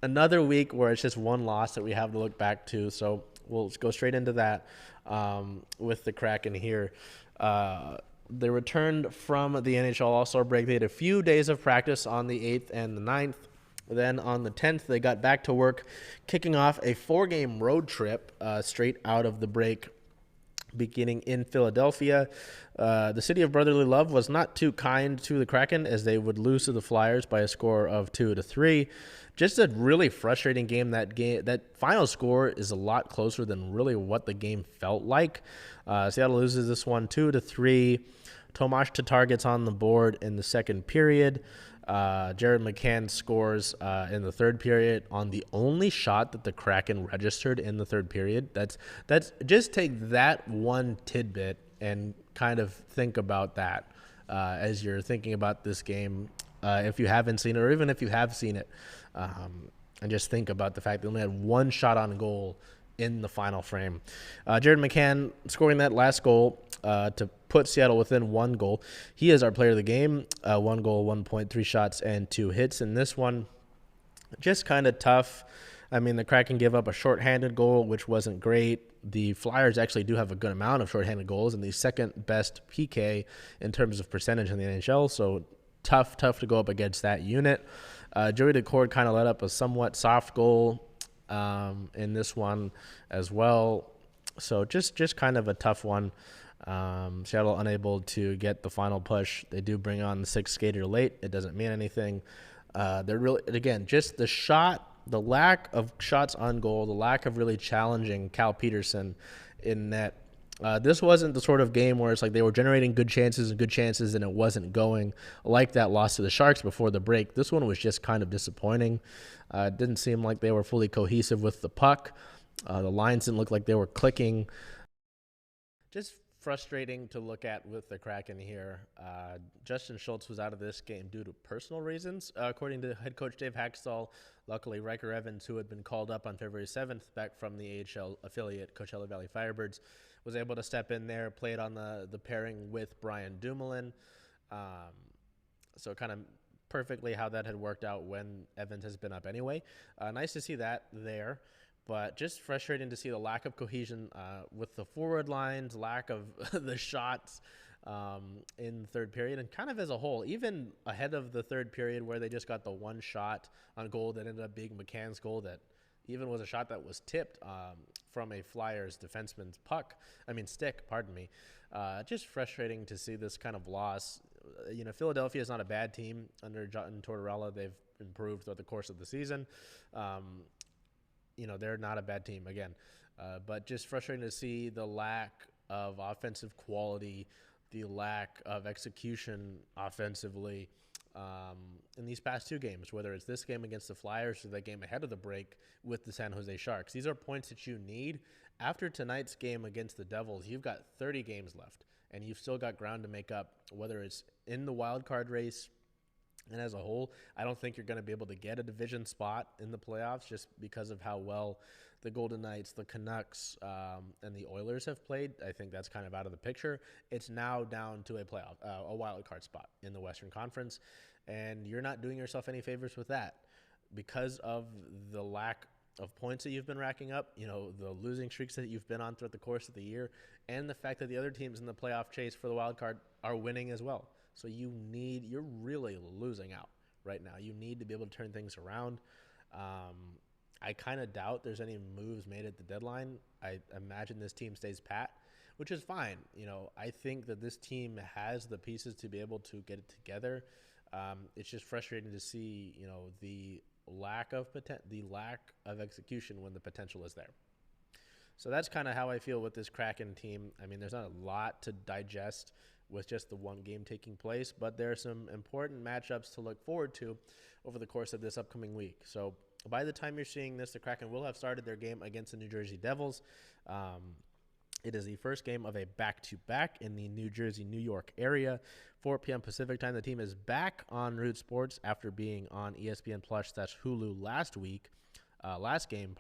Another week where it's just one loss that we have to look back to. So we'll go straight into that with the Kraken here. They returned from the NHL All-Star break. They had a few days of practice on the 8th and the 9th. Then on the 10th, they got back to work, kicking off a 4-game road trip straight out of the break, beginning in Philadelphia. The city of brotherly love was not too kind to the Kraken as they would lose to the Flyers by a score of 2-3. Just a really frustrating game. That final score is a lot closer than really what the game felt like. Seattle loses this one 2-3. Tomas Tatar gets on the board in the second period. Jared McCann scores in the third period on the only shot that the Kraken registered in the third period. That's just take that one tidbit and kind of think about that as you're thinking about this game. If you haven't seen it, or even if you have seen it, and just think about the fact they only had one shot on goal in the final frame. Jared McCann scoring that last goal to put Seattle within one goal. He is our player of the game. 1 goal, 1 point, 3 shots, and 2 hits in this one. Just kind of tough. I mean, the Kraken give up a shorthanded goal, which wasn't great. The Flyers actually do have a good amount of shorthanded goals and the second best PK in terms of percentage in the NHL. So tough to go up against that unit. Joey Decord kind of let up a somewhat soft goal in this one as well. So just kind of a tough one. Seattle unable to get the final push. They do bring on the 6th skater late. It doesn't mean anything. They're really, again, just the lack of shots on goal, the lack of really challenging Cal Peterson in net. This wasn't the sort of game where it's like they were generating good chances and it wasn't going like that loss to the Sharks before the break. This one was just kind of disappointing. It didn't seem like they were fully cohesive with the puck. The lines didn't look like they were clicking. Just frustrating to look at with the Kraken here. Justin Schultz was out of this game due to personal reasons, according to head coach Dave Haxtell. Luckily, Riker Evans, who had been called up on February 7th back from the AHL affiliate Coachella Valley Firebirds, was able to step in there, played on the pairing with Brian Dumoulin. So kind of perfectly how that had worked out when Evans has been up anyway. Nice to see that there. But just frustrating to see the lack of cohesion with the forward lines, lack of the shots in the third period, and kind of as a whole, even ahead of the third period where they just got the one shot on goal that ended up being McCann's goal that even was a shot that was tipped from a Flyers defenseman's stick. Just frustrating to see this kind of loss. Philadelphia is not a bad team under John Tortorella. They've improved throughout the course of the season. They're not a bad team again, but just frustrating to see the lack of offensive quality, the lack of execution offensively in these past 2 games, whether it's this game against the Flyers or the game ahead of the break with the San Jose Sharks. These are points that you need. After tonight's game against the Devils, you've got 30 games left, and you've still got ground to make up, whether it's in the wild card race. And as a whole, I don't think you're going to be able to get a division spot in the playoffs just because of how well the Golden Knights, the Canucks, and the Oilers have played. I think that's kind of out of the picture. It's now down to a wild card spot in the Western Conference, and you're not doing yourself any favors with that because of the lack of points that you've been racking up, the losing streaks that you've been on throughout the course of the year, and the fact that the other teams in the playoff chase for the wild card are winning as well. So you're really losing out right now. You need to be able to turn things around. I kind of doubt there's any moves made at the deadline. I imagine this team stays pat, which is fine. I think that this team has the pieces to be able to get it together. It's just frustrating to see, the lack of execution when the potential is there. So that's kind of how I feel with this Kraken team. I mean, there's not a lot to digest with just the one game taking place, but there are some important matchups to look forward to over the course of this upcoming week. So by the time you're seeing this, the Kraken will have started their game against the New Jersey Devils. It is the first game of a back-to-back in the New Jersey-New York area. 4 p.m. Pacific time. The team is back on Root Sports after being on ESPN Plus/Hulu last game,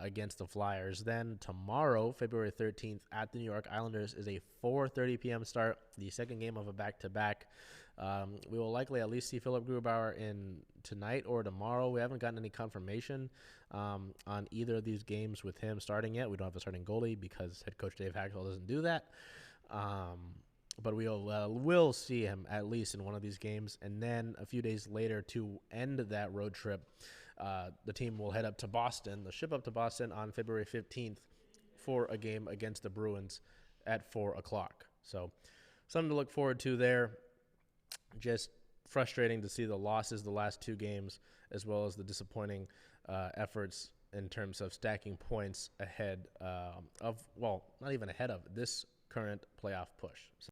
against the Flyers. Then tomorrow, February 13th, at the New York Islanders is a 4:30 p.m. start, the second game of a back-to-back. We will likely at least see Philip Grubauer in tonight or tomorrow. We haven't gotten any confirmation on either of these games with him starting yet. We don't have a starting goalie because head coach Dave Haxtell doesn't do that. But we'll see him at least in one of these games. And then a few days later, to end that road trip, the team will head up to Boston. They'll ship up to Boston on February 15th for a game against the Bruins at 4 o'clock. So something to look forward to there. Just frustrating to see the losses the last two games, as well as the disappointing efforts in terms of stacking points ahead not even ahead of this current playoff push.